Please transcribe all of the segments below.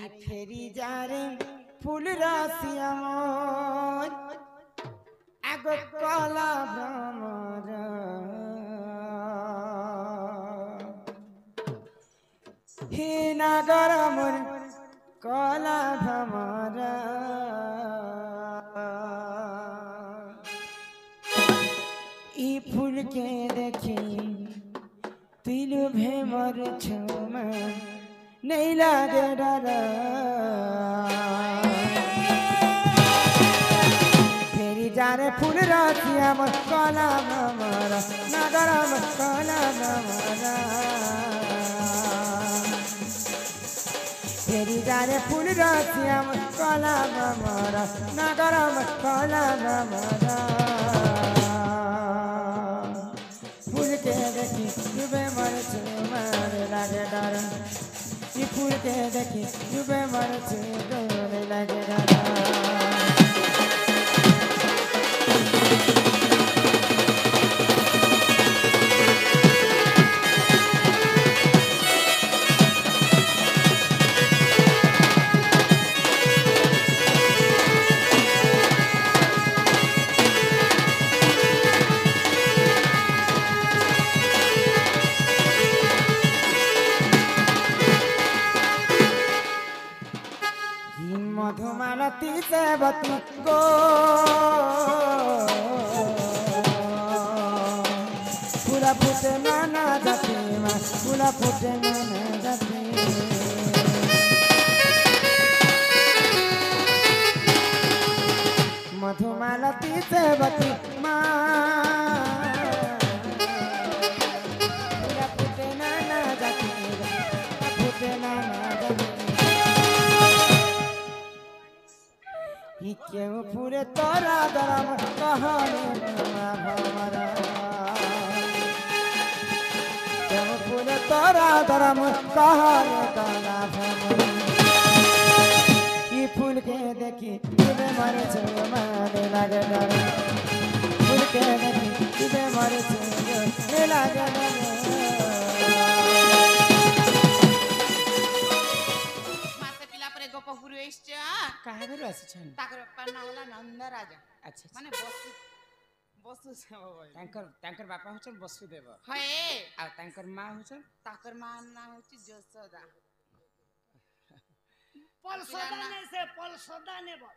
আরে ফেরি যারে ফুল রাশিয়া মোর আগ কলা ভ্রমর হে নাগর মোর কলা ভ্রমর ই ফুলকে দেখি তিল ভেমর ছুমা नहीं लागे डर फेरी जारे फूल रातिया मत काला मरा नगर मत काला मरा फेरी जारे फूल रातिया मत काला मरा नगर मत काला मरा फूल के देखी डूबे मर मारे लागे डर ये फूल के देखी डूबे मरते डोले लगे दादा मधुमालती से बती गो फूला फूटे नाना जाती माँ फूला फूटे नाना जाती मधुमालती से बती माँ फूला फूटे नाना जाती फूटे नाना जाती क्यों पूरे तोरा दरम कहानी भमरा क्यों पूरे तोरा दरम कहानी काला भमरा ये फूल के देखी तुझे मरे छे मारे लगे डर फूल के देखी तुझे मरे छे लगे डर काहे बेरो आछन ताकर पन्ना वाला नंद राजा अच्छा माने बसु से तांकर बापा होचन वसुदेव हए आ तांकर मां होचन ताकर मां ना होची जसोदा पलसोदा ने बोल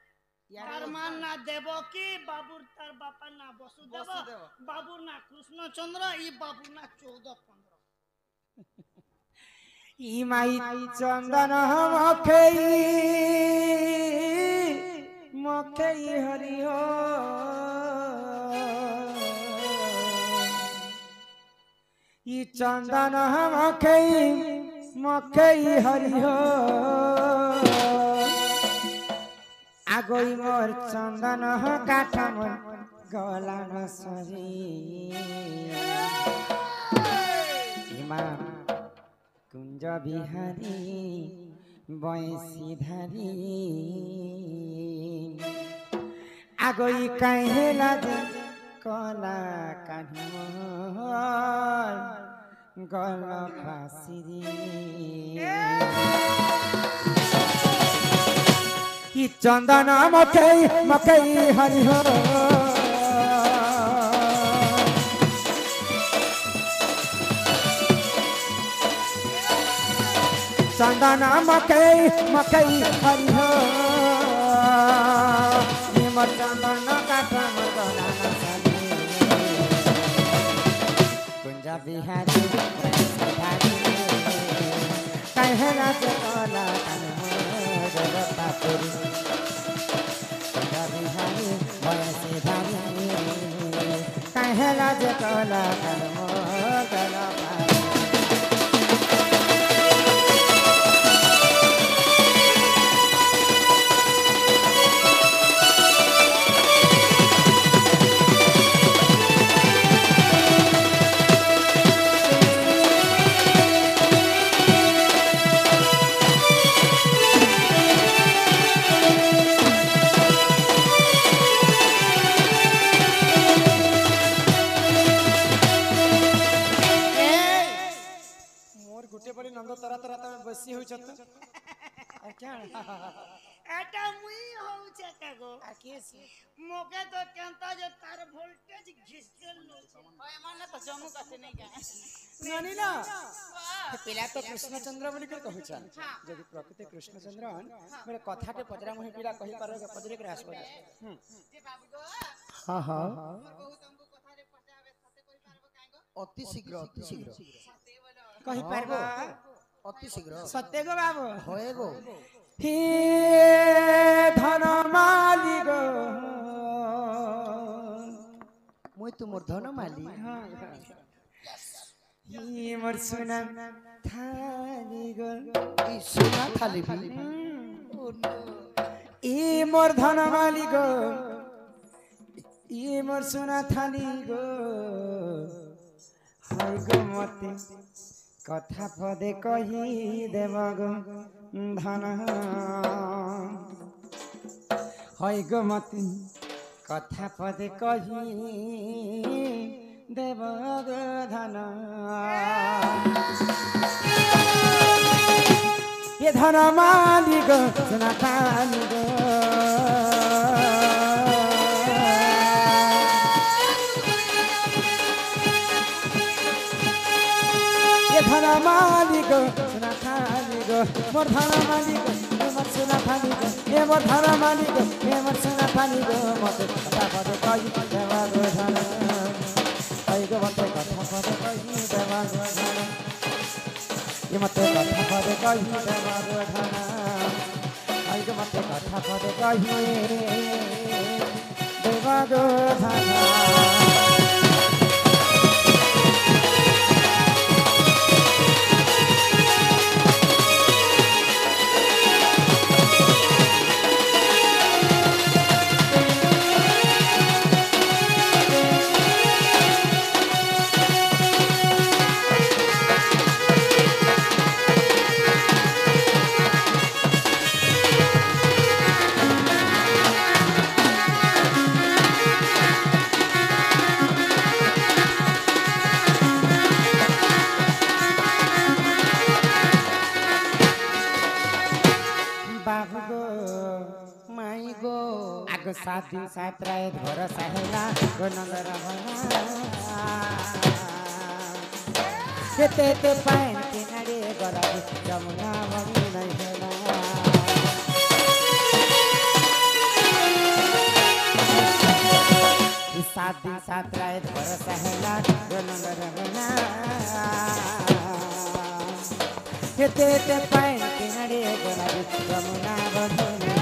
तार मान ना देवकी बाबूर तार बापा ना वसुदेव बाबूर ना कृष्णचंद्र ई बाबूर ना 14-15 ई माई चंदन मखई हरि हो ई चंदन मखई हरि हो आगोई मोर चंदन काठ मोर गला न सरी कुंज बिहारी बंसी धारी आगोई कहेला कला कान्हर गल फासिरी ई चंदन मकई हरि हो चंदन मकई हरि हो चंदन काठ कुंज बिहारी कहला चला कुंज बिहारी बयसी धारी कहला चला এটা মুই হউছে কাগো আর কি মোকে তো কেনতা যে তার ভোল্টেজ ঘিসকেল নছে হয় মানে তো জমু কাছে নেই গা জানিলা পিলা তো কৃষ্ণচন্দ্র বলি করে কହୁଛন যদি প্রকৃত কৃষ্ণচন্দ্র মেরে কথাকে পচরা মুহি পিলা কহি পারে পদরে করে আসবে যে বাবু গো হ্যাঁ হ্যাঁ মোর বহু তমকু কথারে পচাবে সতে কই পারবো কাই গো অতি শীঘ্র সতে বলো কহি পারবা অতি শীঘ্র সত্য গো বাবু হয়ে গো হে ধন মালিক মুই তোমার ধনমালি হি মোর সোনা থালি গো এই সোনা থালি বি ই মোর ধন মালিক ই মোর সোনা থালি গো হাই গো মতে কথা পদে কহি দেব গো ধন হয় গো মতে কথা পদে কহি দেব গো ধন এ ধন মালিক সোনা থালি গো ধন মালিক সোনা থালি গো মোর ধন মালিক মোর সোনা থালি গো এ মোর ধন মালিক এ মোর সোনা থালি গো মতে কথা পদে কহি দেবা গো ধন কই গো মতে কথা পদে কহি দেবা গো ধন এ মতে কথা পদে কহি দেবা গো ধন কই গো মতে কথা পদে কহি দেবা গো ধন बाबू गो माई गो आगो साथी सात्राए घर सहेला गो नगर केते ते पाइन किनारे गरा जमुना बनी नै हेला साथी सात्राए घर सहेला गो नगर केते ते पाइन किनारे गरा जमुना बनी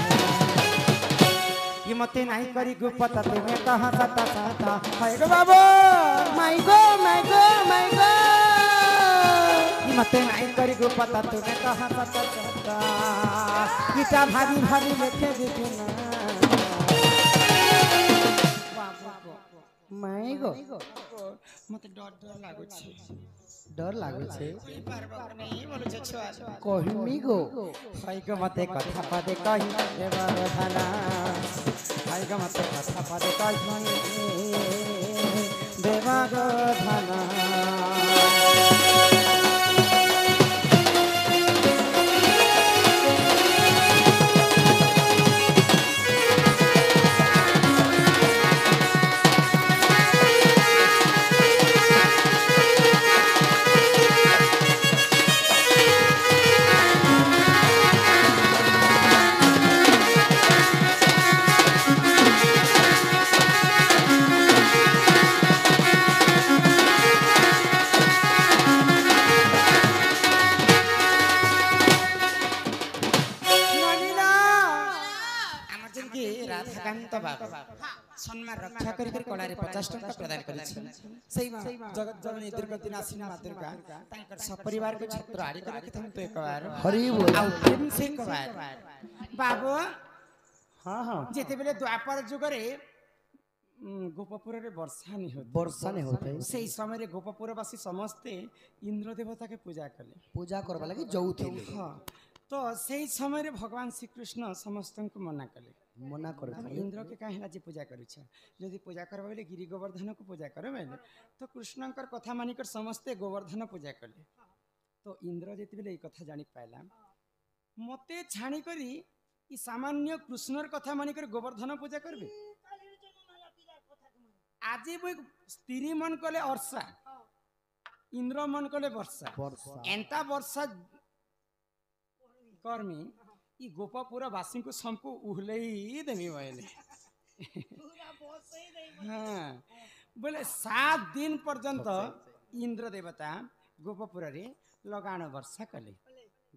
मते नहीं करी गुपता तुम्हें कहाँ सता सता हाय गो बाबू माई गो माई गो माई गो मते नहीं करी गुपता तुम्हें कहाँ सता सता किटा भारी भारी लेखे देखना মাই গো मते डर डर लागो छे ডর লাগুছে पारबा नहीं बोलो छे छुआ কহিমি গো हाय गो मते कथा पदे कहि देबा धाना हाय गो मते कथा पदे कहि देबा गो धाना राधाकांत बाबू सम्मान रक्षा करी कलारे 50 टंका प्रदान करिछि सही जगत जननी दुर्गति नासिनी मां दुर्गा तांकर सपरिवार को छत्र आड़ी करके हम तो एक बार হরি বল आउ प्रेम से एक बार बाबू हां हां जेते बेले द्वापर जुग रे गोपपुर रे वर्षा नहीं होती বর্ষা নে হতে सेही समय रे गोपपुरवासी समस्ते इंद्र देवता के पूजा कले পূজা করবা লাগি যাউଥିଲେ हां तो सेही समय रे भगवान श्री कृष्ण समस्त को मना कले মনা করে इंद्र के कहीं राज्य पूजा करुछ यदि पूजा करबा बेले गिरी गोवर्धन को पूजा करबे तो कृष्णकर कथा मानिकर समस्ते गोवर्धन पूजा कले तो इंद्र जेते बेले ई कथा जानि पाइला मते छाणी करी ई सामान्य कृष्णर कथा मानि कर गोवर्धन पूजा करबे কালির জন্য মেলা পিলার কথা তুমি আজি বই स्त्री मन कले अर्षा इंद्र मन कले वर्षा ବର୍ଷା एंता वर्षा कर्मी ई गोपापुर वासी को सबको उहलेई देमी भइले পুরা বসেই দেই हाँ बोले 7 दिन पर्यंत इंद्र देवता गोपापुर रे लगाण वर्षा कले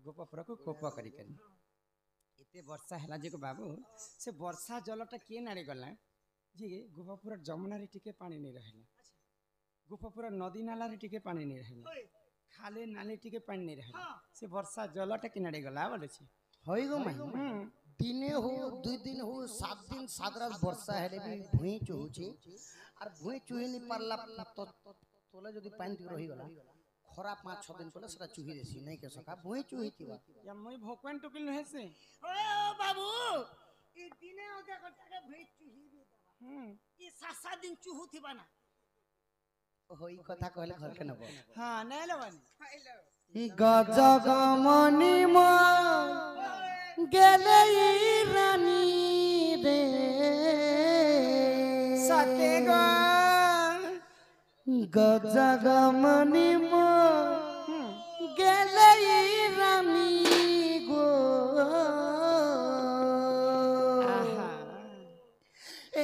गोपापुर को कोप करी करी एते वर्षा हला जे को बाबू से वर्षा जलटा के नाड़ी गला जे गोपापुर जमुना रे टिके पानी नहीं रहला गोपापुर नदी नाला रे टिके पानी नहीं रहला ওই खाले नाले टिके पानी नहीं रहला हाँ से वर्षा जलटा के नाड़ी गला बोले छी হই গো মাই দিনে হো 2 দিন হো 7 দিন 7 রাত বর্ষা হেলে বি ভুঁই চুহুছি আর ভুঁই চুহি নি পারলা তো তোলে যদি পানি টিকে রহি গলা খরা 5-6 दिन পরে সেটা চুহি দেছি নাই কে সকা ভুঁই চুহি থিবা या মই भोकवन टुकिल नहे से ও বাবু এই দিনে ওদের টাকা ভেজ চুহি দিয়ে দেবা এই 7 দিন চুহু থিবা না হই কথা কইলে ঘর কে নব हां नहीं लवानी গজগমনি ম গেলে রানী রে सते गो গজগমনি ম গেলে রানী গো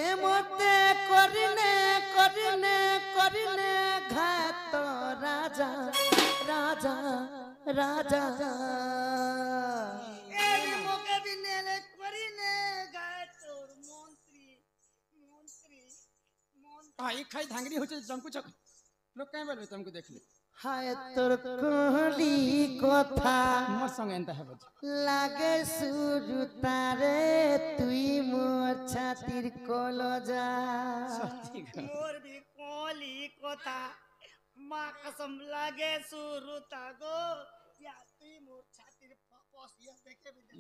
এ মতে করিনে করিনে করিনে ঘাত রাজা রাজা রাজা এই মোকে বিনেলে করিনে গায় তোর মন্ত্রী মন্ত্রী মন্ত্রী हां ये खाई धांगरी होचे जमकु चक लोग काहे बोलबे तुमको देखले হায় তোর কহলি কথা मोर संग एंता है बज লাগে সুরু তারে তুই মোর ছাতির কলজা सच्ची गो মোর বি কলি কথা মা কসম লাগে সুরুতা গো ইয়া তুই মোর ছাতির পপস ইয়া দেখে বিদে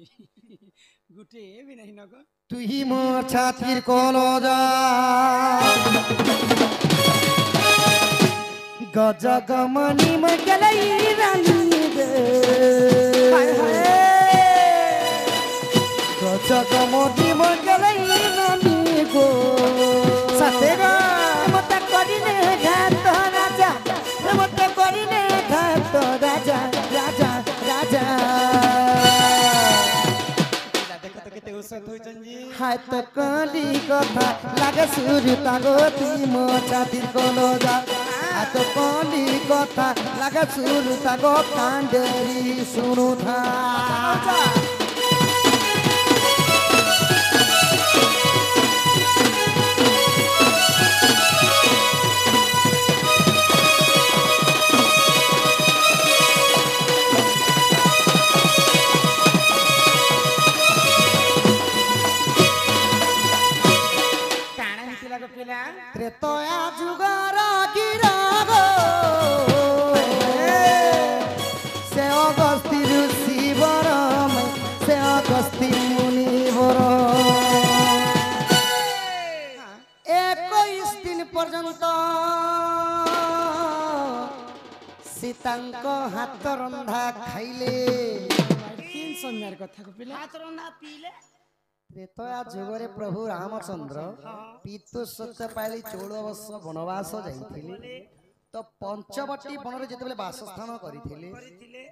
गुटे भी नहीं नको তুই মোর ছাতির কলজা গজগমনি ম গেলাই রানী রে हाय हाय গজগমনি ম গেলাই রানী গো सते गो মতে করিনে ঘাত রাজা মতে করিনে ঘাত রাজা রাজা রাজা देखो तो केते उसत होई चंजी হায় তো কলি কথা লাগে সুর তাগো তুই মো ছাতির কলজা হায় তো কলি কথা লাগে সুর তাগো কান্ডেরি শুনু থা काना हितिला को पिला ত্রেতয়া যুগর গিরাগো সে অগস্তি ঋষি বরম সে অগস্তি মুনি বর 21 দিন পর্যন্ত সীতাঙ্ক হাত রন্ধা খাইলে तीन सन्यार कथा को पिला হাত রনা পিলে ত্রেতয়া যুগরে প্রভু রামচন্দ্র পিতু সত্য পাইলি 14 বর্ষ বনবাস যাইଥିଲେ তো পঞ্চবটী বনরে যেতবেলে বাসস্থান করিଥିଲେ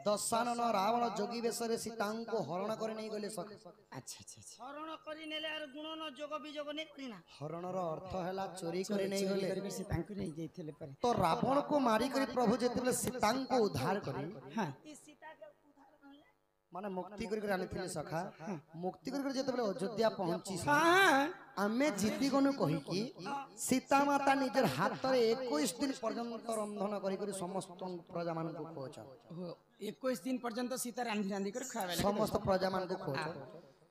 দশানন রাবণ যোগী বেশরে সীতাঙ্কু হরণ করে নেই গলে সখা अच्छा अच्छा अच्छा হরণ করি নেলে আর গুণন যোগ বিযোগ নেই করি না হরণর অর্থ হেলা চোরি করে নেই গলে से तांको नहीं जाइथिले पर তো রাবণକୁ মারি করে প্রভু যেতবেলে সীতাঙ্কু উদ্ধার করে हां এই সীতাকে উদ্ধার হলে মানে মুক্তি করে আনিଥିଲେ সখা মুক্তি করে যেতবেলে অযোধ্যা পৌঁছি हां ଆମେ ଜିତି ଗନୁ କହିକି ସୀତା ମାତା ନିଜର ହାତରେ 21 ଦିନ ପର୍ଯ୍ୟନ୍ତ ରନ୍ଧନ କରି କରି ସମସ୍ତ ପ୍ରଜାମାନଙ୍କୁ ଖୋଜ 21 दिन पर्यंत सीता रांधी रांधी कर खावे ସମସ୍ତ ପ୍ରଜାମାନଙ୍କୁ ଖୋଜ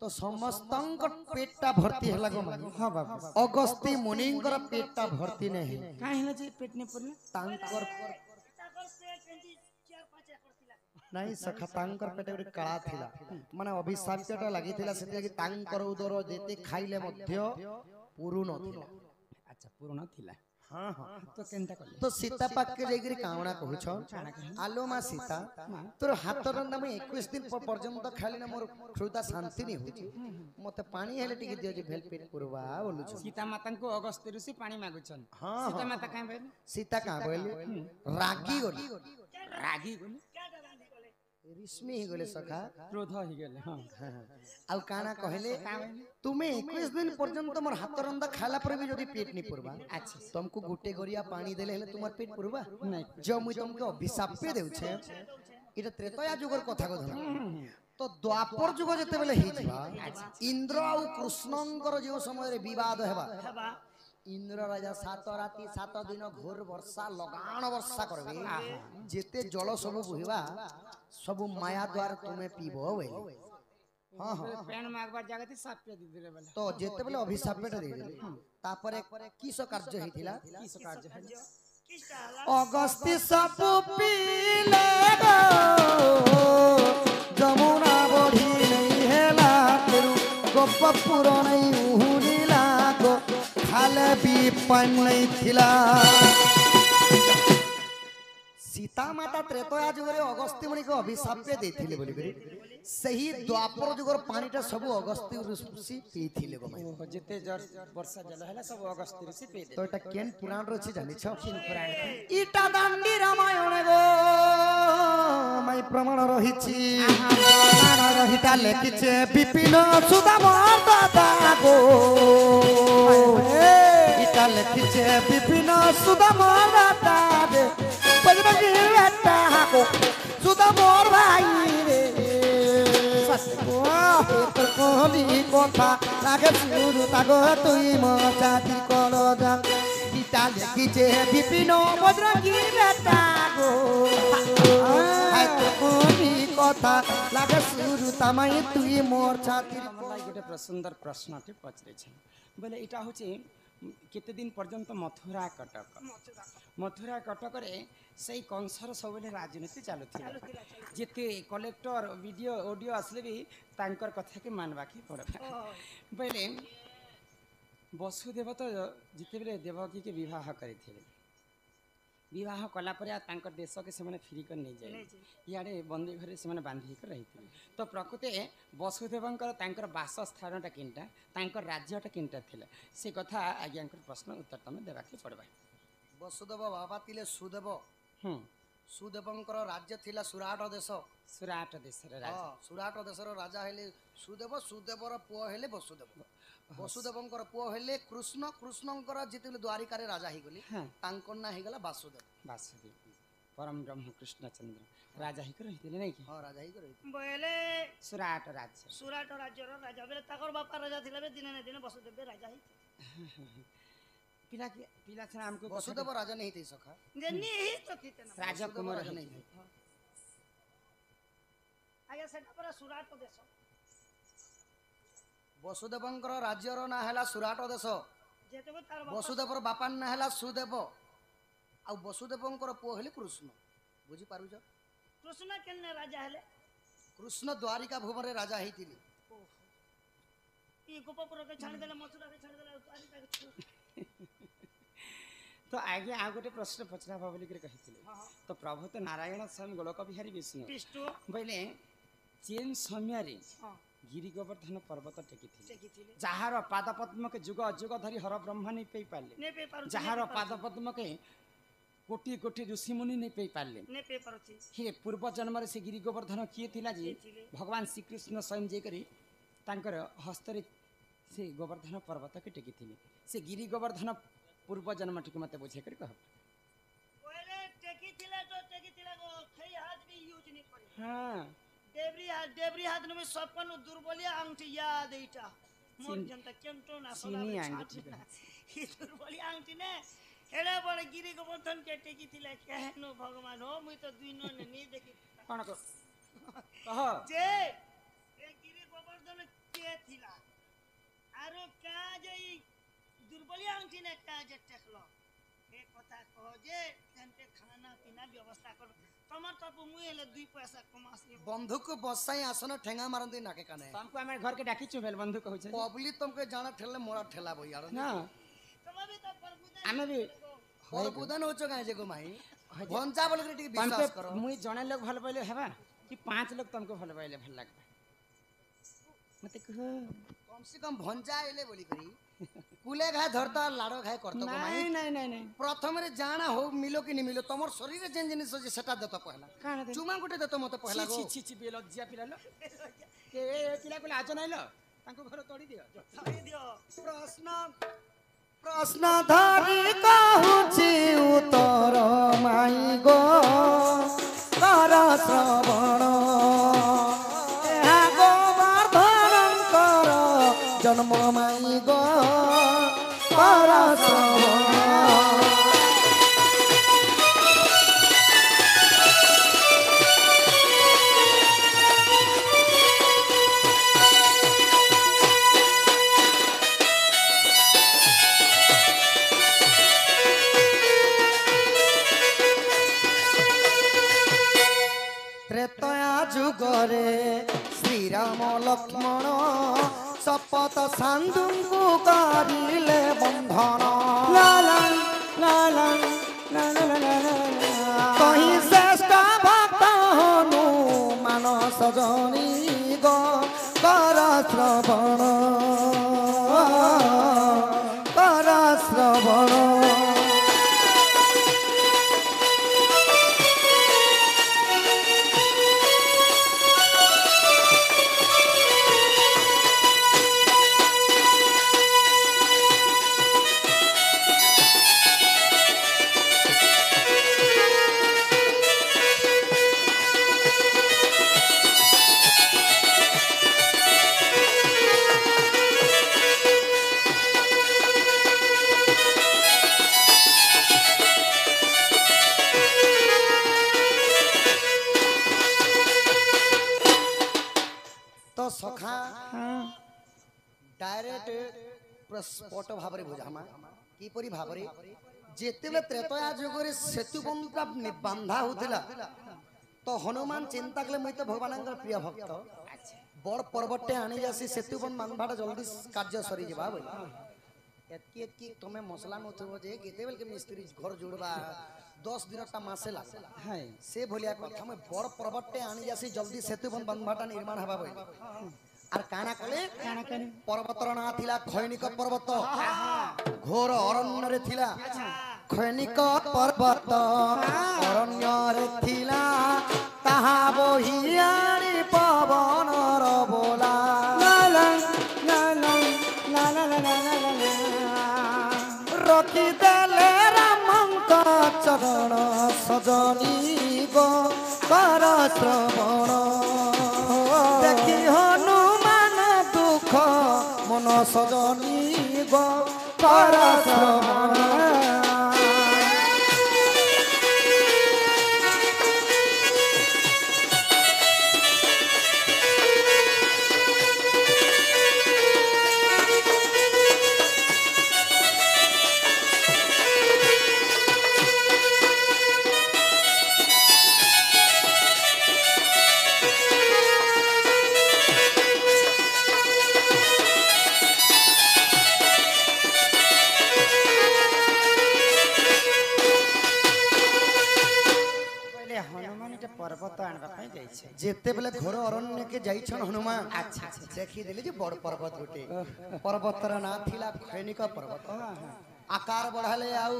ତ ସମସ୍ତଙ୍କ ପେଟଟା ଭର୍ତ୍ତି ହେଲା ଗମ हां बाबू ଅଗସ୍ତି ମୁନିଙ୍କର ପେଟଟା ଭର୍ତ୍ତି ନାହିଁ काहे होला जे पेट ने पड़ला ତାଙ୍କର ତାଙ୍କର ପେଟ ଏମିତି 4-5 ଏକର ଥିଲା ନାଇଁ ସଖା ତାଙ୍କର ପେଟ ଗୋଟେ କାଳା ଥିଲା ମାନେ ଅଭିଶାପ୍ୟଟା ଲାଗିଥିଲା ସେଥିଲାଗି ତାଙ୍କର ଉଦର ଯେତେ ଖାଇଲେ ମଧ୍ୟ ପୁରୁ ନଥିଲା अच्छा पूर्ण थिला हाँ हाँ तो केनता कले तो सीता पाक के जाइकरी कावणा कहूछ आलो मा सीता तोर हाथ रंदा में 21 दिन पर्यंत खाली ना मोर हृदय शांति नहीं होची मते पानी हेले टिके दियो जे भेल पेट पुरवा बोलु छ सीता माता को अगस्त ऋषि पानी मागुछन हाँ, सीता हाँ। माता काहे बेले सीता का बोले रागी गोली रागी गले रिश्मी ही गोले सखा क्रोध ही गले हां आउ काना कहले तुम्हें 21 दिन पर्यंत मोर हाथ रंदा खाला पर भी जदी पेट नहीं पुरवा अच्छा तुमको गुटे गरिया पानी देले हेले तुम्हार पेट पुरवा नहीं जो मुई तुमके अभिशाप पे देउ छे इटा त्रेतया जुगर कथा को धर तो द्वापर जुग जते बेले ही जिबा इंद्र आ कृष्णंकर जो समय रे विवाद हेबा इंद्र राजा 7 राती 7 दिन घोर वर्षा लगान वर्षा करबे जेते जल सब बहिबा सब माया द्वार तुम्हें पीबो वेले हां हां पेन मागबार जगह साफ पे दी देले बेले तो जेते बेले अभिशाप पे दे देले तापर किस कार्य हेतिला किस कार्य है अगस्ती सब पीले गो जमुना बढ़ी नहीं हेला तेरू गोपपुर नहीं उहुलिला गो खाले भी पन नहीं थिला सीता माता त्रेतया जुगरे अगस्ती मुनि को अभिशाप पे देथिले बोली करी सही द्वापर जुगर पानीटा सब अगस्ती ऋषि पीथिले गो माई ओ जेते जर वर्षा जल हैला सब अगस्त ऋषि पे दे तो एटा केन पुराण रछि जानि छ किन पुराण इटा दांडी रामायण गो माई प्रमाण रहिछि रहिता लेखिछे विपिन सुदामा दादा गो इटा लेखिछे विपिन सुदामा दादा रे बजरंगी बेटा गो सुदामोर भाई रे তোর কলি কথা লাগে শুরু তাগো তুই মজাতি করদা গীতা লিখিছে বিপিন বজরঙ্গী বেটা গো আই তোর কলি কথা লাগে শুরু তামাই তুই মোর ছাতির मलाई गोटे सुंदर प्रश्नटे पचरे छन बोले इटा होचे केते दिन पर्यंत मथुरा कटक रे सही कंसर सबले राजनीति चालुथिला जेते कलेक्टर वीडियो ऑडियो असले भी तांकर कथा के मानवा के पड़बा बोले वसुदेव तो जिते बेले देवकी के विवाह करिथिले विवाह कला पर तांकर देश के से फिरी कर नहीं जाए इे बंदी घरे से बांधिक रही तो प्रकृति वसुदेवंकर तांकर बासस्थानटा किनटा तांकर राज्यटा किनटा थिला से कथा आज्ञा प्रश्न उत्तर तुम देवाके पड़बा वसुदेव बाबा तिले सुदेव हम्म सुदेवंकर राज्य थिला सुराट देश सुराट देश राजा सुराट देशर राजा हेले सुदेव सुदेवर पुओ हेले वसुदेव वसुदेवंकर पुओ हेले कृष्ण कृष्णंकर जिते द्वारिका रे राजा ही गली हाँ तांकर ना हे गला वासुदेव वासुदेव परम ब्रह्म कृष्णचंद्र राजा ही रही नहीं कि हां राजा ही रही बोले सुराट राज्य सुराट राज्यर राजा बेले ताकर बापा राजा थिला बे दिने ने दिने वसुदेव राजा ही पिला से हमको वसुदेव राजा नहीं थे सखा जे नी ही तो थिते ना राजा कुमार राजा नहीं नहीं थे आगे सेटा पर सुराट देश वसुदेवंकर राज्यर ना हैला सुराट देश जेते को तार बापा वसुदेवर बापा ना हैला सुदेव आ वसुदेवंकर पुओ हेले कृष्ण बुझी पारु छ कृष्ण केने राजा हेले कृष्ण द्वारिका भुवन रे राजा हेतिले ई गोपपुर के छाड़ देले मथुरा के छाड़ देले द्वारिका के छोड़ तो आगे आ गोटे प्रश्न पचरा बोली कही तो प्रभु तो नारायण स्वयं गोलक बिहारी विष्णु पिष्टु बोले चेन समय हां गिरी गोवर्धन पर्वत टेकी टेकिथिले जहार पाद पद्म के जुग अजुग धरी हर ब्रह्म नहीं पे पाले ने पे पारु जहार पाद पद्म के कोटि कोटि ऋषि मुनि नहीं पे पाले ने पे पारुची हे पूर्व जन्म से गिरी गोवर्धन किए थिला जी भगवान श्री कृष्ण स्वयं जे करी तांकर हस्तरे से गोवर्धन पर्वत के टेकी थिले से गिरी गोवर्धन पूर्व जन्म टिक मते बुझे कर कह पहले टेकिथिले तो टेकिथिले गो खई हाथ भी यूज नहीं करे हां देवरी हाथ में सबकन दुर्बलिया अंगठी याद एटा मोर जनता केंटो ना चीनी अंगठी ही दुर्बलिया अंगठी ने हेड़े बड़े गिरी गोवर्धन के टेकिथिले कहनो भगवान हो मुई तो दुइनो ने नहीं देखि कोन कह जे ए गिरी गोवर्धन के थिला आरो का जे दुर्बलिया अंगठी ने का जे टेकलो ए कथा कह जे जंते खाना पीना व्यवस्था कर तमर तप मुई हेले 2 पैसा कमासी बंधुक बसाई आसन ठेंगा मारंदी नाके काने तुमको हमारे घर के डाकी चुबेल बंधु कहू छे पब्लिक तुमके जाना ठेले मोरा ठेला बो यार ना तुम भी तो प्रभु हमें भी बुधन होचो काहे जे को माई भंजा बोल के विश्वास करो मुई जने लोग भल पाइले हेबा कि 5 लोग तुमको भल पाइले भल लागबा मते कह कम से कम भंजा आइले बोली करी कुले खाए धरता लाड़ो खाए करतो को माई नहीं नहीं नहीं प्रथम रे जाना हो मिलो कि नहीं मिलो तमर शरीर जेन जिनिस जे सेटा देतो पहला काहे दे चुमा गुटे देतो मते पहला गो छी छी बेलज्जा पिलालो के पिला को लाज नाइलो तांको घर तोड़ी दियो ଛାଡ଼ି ଦିଅ प्रश्न धरी कहूची उत्तर माई गो कर श्रवण ଏହା ଗୋବର୍ଦ୍ଧନଙ୍କର ଜନ୍ମ ମାଇ ଗो कर ଶ୍ରବଣ त्रेतया जुगरे श्रीराम लक्ष्मण शपथ साधुଙ୍କୁ କରିଲେ बंधन कही श्रेष्ठ भक्त हनुमान सजनी गो कर श्रवण कर श्रवण तो सखा डायरेक्ट स्पट भाव बुझामा किपरि भाव जेतेबे त्रेतया जुगरे सेतु बंधुटा बांधा होतिला तो हनुमान चिंता कले मुई तो भगवानंकर प्रिय भक्त बड़ पर्वते आनी जासी सेतु बंध बांधबाटा जल्दी कार्य सरी जेबा बोल एतकी एतकी तमे मसला नथबो जे केतेबेल के मिस्त्री घर जोड़बा 10 दिनटा मासे लागला हाय से भलिया कथा में बड़ पर्वते आनी जासी जल्दी सेतु बंध बांधबाटा निर्माण हबा बोल आर काना कले पर्वतर ना थिला खैनिक पर्वत घोर अरण्य रे थिला खैनिक पर्वत अरण्य रे थिला ताहा बहियारी पवन र बोला रखी देले रामंक चरण सजनी गो कर श्रवण देखी हनुमान दुख मन सजनी गो कर श्रवण पर्वत आनबा पई जाई छै जेते बेले घोर अरण्य के जाइछन हनुमान अच्छा देखि देले जे बड़ पर्वत गोटे पर्वतर ना थिला खैनिक पर्वत आकार बढ़ाले आउ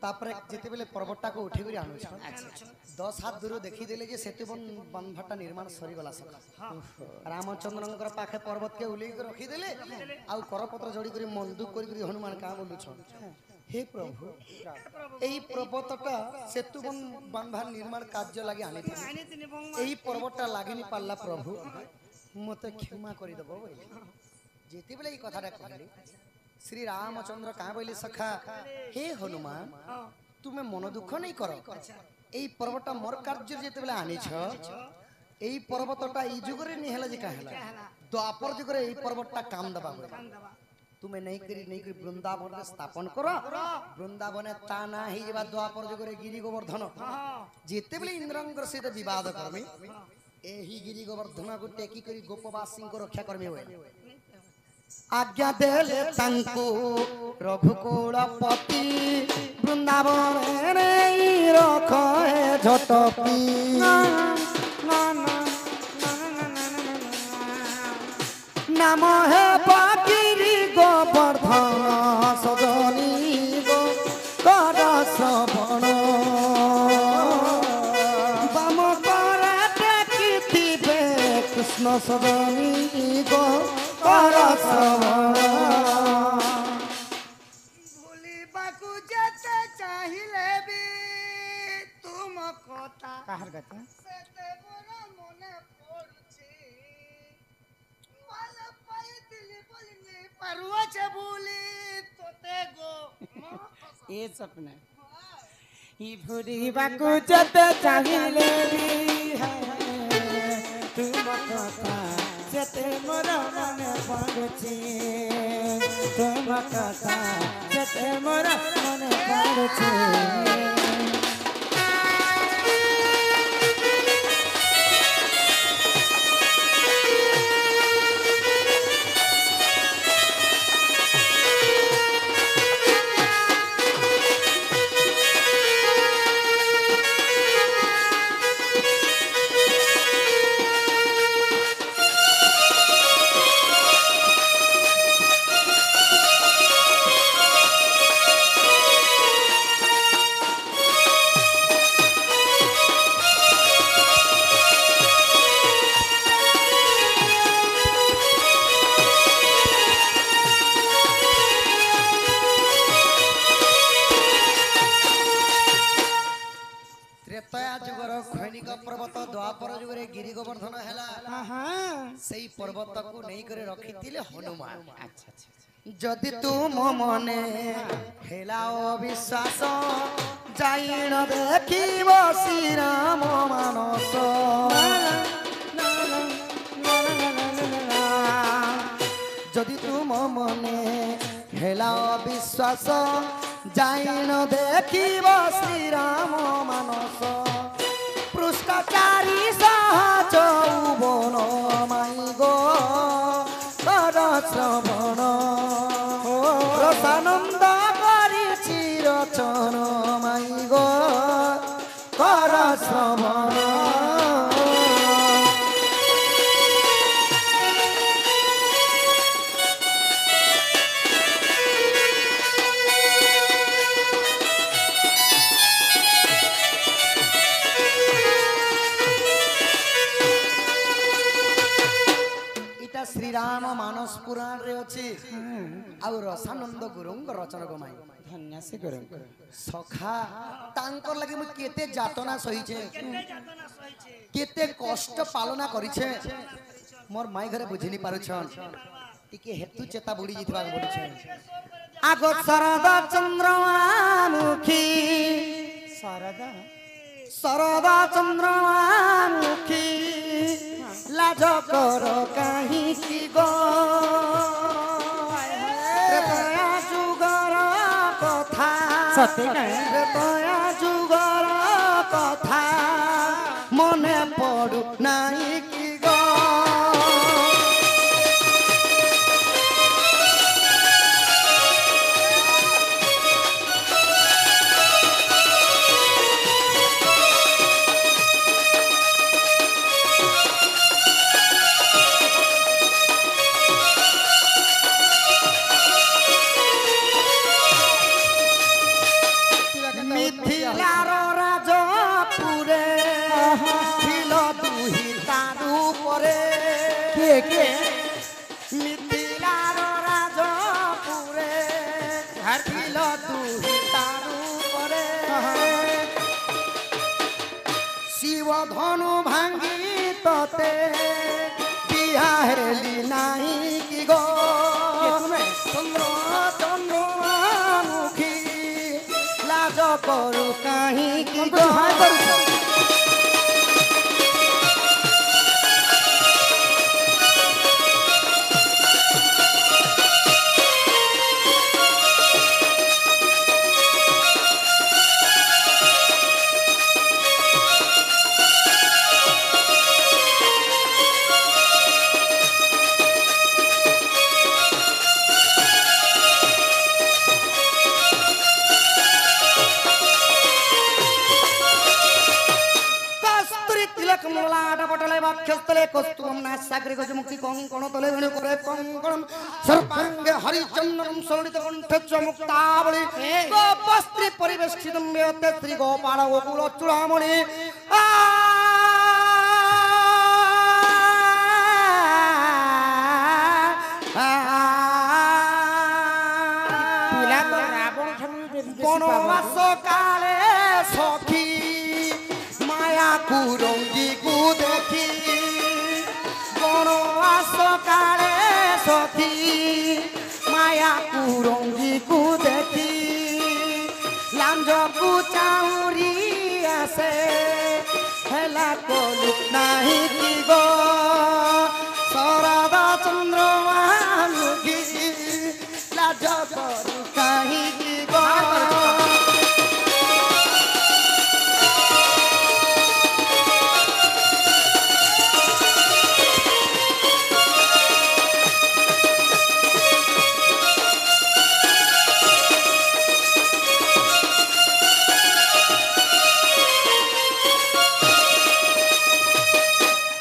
तापरे जेते बेले पर्वतटा को उठी करी आनु अच्छा 10 हाथ दूर देखि देले जे सेतु बंधटा निर्माण सरी गला सका रामचंद्रनकर पाखे पर्वत के उली के रखी देले आउ करपत्र जोड़ी करी मंदुक करी हनुमान का बोलु छ हे प्रभु एही पर्वतटा सेतु बांधा निर्माण कार्य लागि आनी एही पर्वतटा लागिनी पाल्ला प्रभु मते क्षमा करि दबो जेते बेले ई कथाटा कहली श्री रामचंद्र का बोली सखा हे हनुमान तुमे मन दुख नहीं करो एही पर्वतटा मोर कार्य जेते बेले आनी छ एही पर्वतटा ई जुगरे नि हैला जे का हैला द्वापर जुगरे एही पर्वतटा काम दबा तुम्हें नहीं करी वृंदावन में स्थापन करो वृंदावन ता ना ही जेबा द्वापर जुगरे गिरि गोवर्धन जेते बेले इंद्रंगर सहित विवाद करमी एही गिरि गोवर्धन को टेकी करी गोपवासी को रक्षा करमी होय आज्ञा देले तांको रघुकुलपति वृंदावन रे रखे झटकी नाम है बागिरी गोवर्धन सजनी गो कर श्रवण बाम कराटे कीर्तिबे कृष्ण सजनी गो कर श्रवण भूलिबाकू जेते चाहिले भी तुम कथा काहर गता सेते मोर मने पड़ुछि माल पाई दिली बोलनी पारुआ छे भूली तोते गो ए सपना ई भूलिबाकू जते चाहिले भी तुम कथा जते मोर मन पड़ुछि तुम कथा जते मोर मन पड़ुछि त्रेतया जुगर खैनिक पर्वत द्वापर जुगरे गिरि गोवर्धन हैला सेई पर्वत को नहीं करे रखिथिले हनुमान अच्छा अच्छा जदि तुम मने हेलाओ विश्वास जाइन देखिब श्री राम मानस जदि तुम मने हेलाओ विश्वास जाइन देखिब श्री राम मानस पृष्ठचारी सहज चौवन माई गो कर श्रवण रसानंद करी चिरचन माई गो कर श्रवण श्री राम मानस पुराण रे अछि आउ रसानंद गुरुंग रचन गमाई धन्य से गुरु सखा तांकर लगे मु केते जातना सही छे केते जातना सही छे केते कष्ट पालना करी छे मोर माई घरे बुझिनी पारु छन टिके हेतु चेता बुडी जितबा बोली छे आगो शरद चंद्रमुखी शारदा शरद चंद्रमुखी लाज करो कहीं की गो त्रेतया जुगर कथा सत्य त्रेतया जुगर कथा मने पड़ू नहीं की गो मिथिलार राजपुरे थिल दुही तारु परे के के मिथिलार राजपुरे थिल दुही तारु परे शिव धनु भांगी तते बिहारली नाही की गो चंद्र चंद्रमुखी लाज करू कहीं की गो सागरे गज मुक्ति कंकण तले वेणु करे कंकणम सर्वांगे हरिचंदनम सोलित कंठे चमुक्तावली गोपस्त्री परिवेष्टितम मेते श्री गोपाल गोकुल चूड़ामणि ପିଲା ତ ରାବଣ ଠାରୁ ବି ବେଶୀ বনবাস কালে সখী মায়া কুরঙ্গি কু দেখি বনবাস কালে সখী মায়া কুরঙ্গি কু দেখি লাঞ্জকু চাউরি আসে হেলা কলু নাহি কি গো শরদ চন্দ্রমা মুখী লাজ করু কাহিকি গো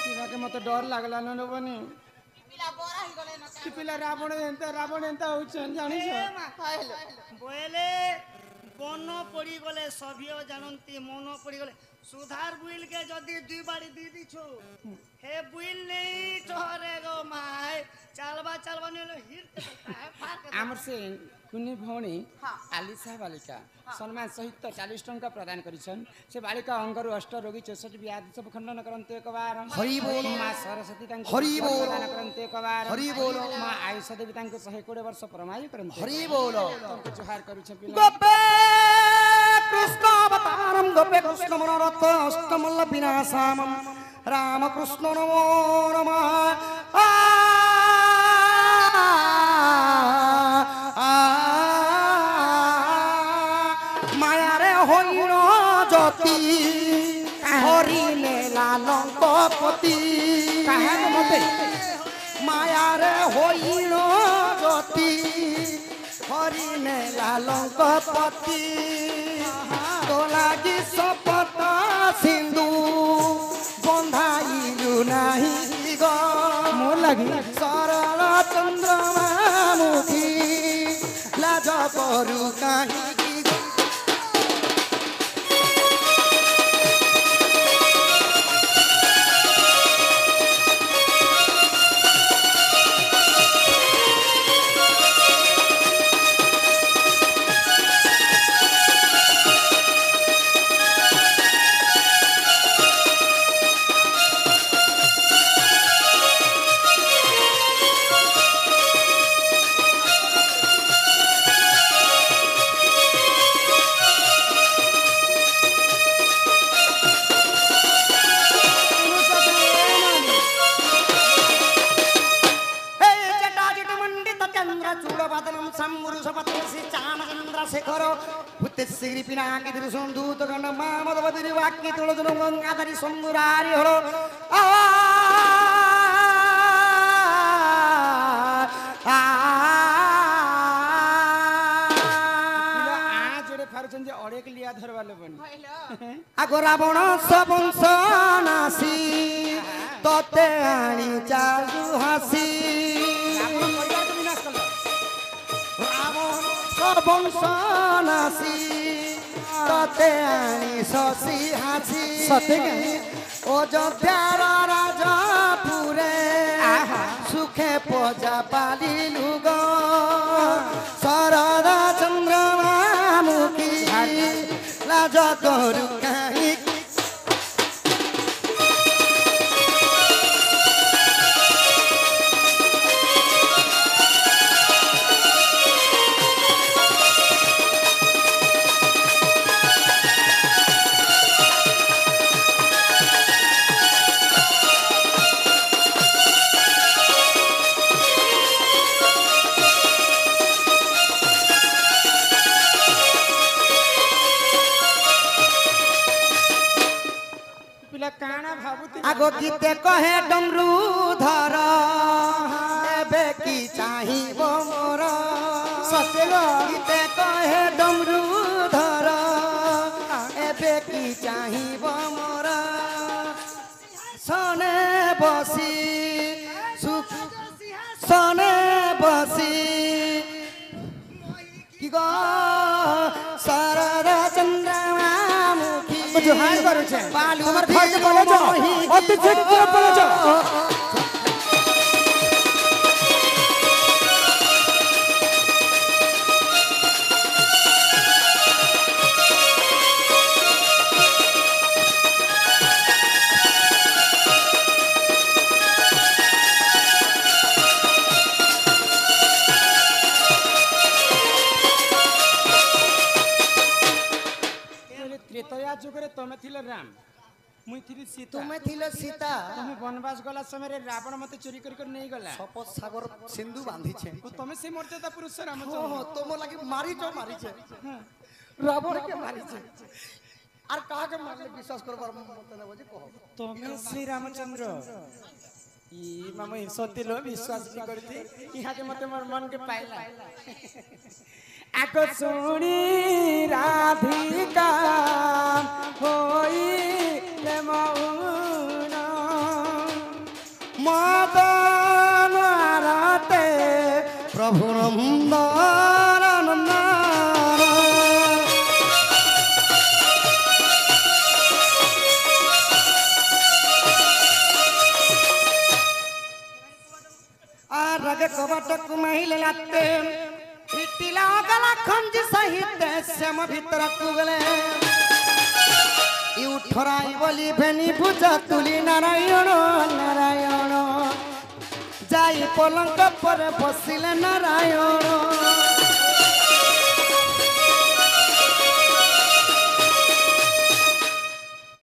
ପିଲାକେ ମତେ ଡର ଲାଗଲା ନ ନବନି ପିଲା ବରା ହେଇଗଲେ ନ କି ପିଲା ରାବଣ ଏନ୍ତା ହଉଛନ୍ ଜାଣିଛ ବୋଇଲେ ବନ ପଡ଼ିଗଲେ ସଭ୍ୟ ଜାଣନ୍ତି ମନ ପଡ଼ିଗଲେ ସୁଧାର ବୁଇଲକେ ଯଦି ଦୁଇ ବାଡ଼ି ଦେଇ ଦେଇଛୁ ହେ ବୁଇଲ ନେଇ ଚହରେ ଗো ମାଏ ଚାଲବା ନେଲେ ହିରତେ ଆମର ସେ କୁନି ଭଉଣୀ ଆଲିସା ବାଳିକା ସମ୍ମାନ ସହିତ 40 ଟଙ୍କା ପ୍ରଦାନ କରିଛନ୍ତି ସେ ବାଳିକା ଅଙ୍ଗରୁ ଅଷ୍ଟ ରୋଗୀ 64 ବ୍ୟାଧି ସବୁ ଖଣ୍ଡନ କରନ୍ତି ଏକବାର ହରି ବୋଲ ମା ସରସ୍ୱତୀ ତାଙ୍କୁ ହରି ବୋଲ ପ୍ରଦାନ କରନ୍ତି ଏକବାର ହରି ବୋଲ ମା ଆୟୁଷ ଦେବୀ ତାଙ୍କୁ 120 ବର୍ଷ ପ୍ରମାୟ କରନ୍ତି ହରି ବୋଲ ତାଙ୍କୁ ଜୁହାର କରୁଛ ପିଲା ଗୋପେ କୃଷ୍ଣ ଅବତାରମ୍ ଗୋପେ କୃଷ୍ଣ ମନୋରଥ ଅଷ୍ଟମଲ୍ଲ ବିନାଶାମମ୍ ରାମ କୃଷ୍ଣ ନମୋ ନମଃ মায়ারে হইণ জ্যোতি হরিণে লালঙ্কপতি মতে মায়ারে হইণ জ্যোতি হরিণে লালঙ্কপতি তো লাগি শপথ সিন্ধু বন্ধাইলু নাহি গো মোর লাগি সরল চন্দ্রমা মুখী লাজ করু কাহিকি श्री पिनाकी दृशूत गण मामदवती वाक्य तुलजन गंगाधरी सम्मुरारी हलो ପାରୁଛନ୍ତି ଯେ ଅଡ଼େକ ଲିଆ ଧରବା ଲୋବନି ଆଗ ରାବଣ ବଂଶ ନାସି ତତେ ଆଣି ଚାଲୁ ହାସି ରାବଣ ବଂଶ ନାସି ତତେ ଆଣି ଶଶି ହାସି ସତେ অযোধ্যার রাজাপুরে সুখে পজা পালিলু গো শরদ চন্দ্রমামুখী লাজ করু কাহি आगो गीते कहे डमरू धर एबे की चाहिब मोर सत्य गीते कहे डमरू धर एबे की चाहिब मोर सने बसी बसी कि गो सरदा चंद्रमा मुखी जुहार करू छे बालू हमर घर के पले जाओ अति शीघ्र पले जाओ त्रेतया जुगरे तमे थिले राम मुई थिली सीता तुम्हें थिलो सीता তুমি বনবাস গলা সময় রাবণ মতে চুরি করি করে নেই গলা শপথ সাগর সিন্ধু বাঁধিছে তুমি সেই মর্যাদা পুরুষ हो রামচন্দ্র हो तुम लगे मारिছে रावण के मारिছে আর কাকে মারলে বিশ্বাস করবার মত না বুঝি কহ তুমি শ্রী রামচন্দ্র ই মামু সত্যি লো বিশ্বাস নি করতি ইহাকে মতে মোর মন के পাইলা আক শুনি রাধিকা হইলে মৌন मदन राते प्रभु नंदन रगे कबटक महिल लाते फिटिला गला खंज सहित श्याम भीतर कुगले यू ठराई बोली भेनी भुजा तुली नारायण नारायण जाई पलंक पर बसिले नारायण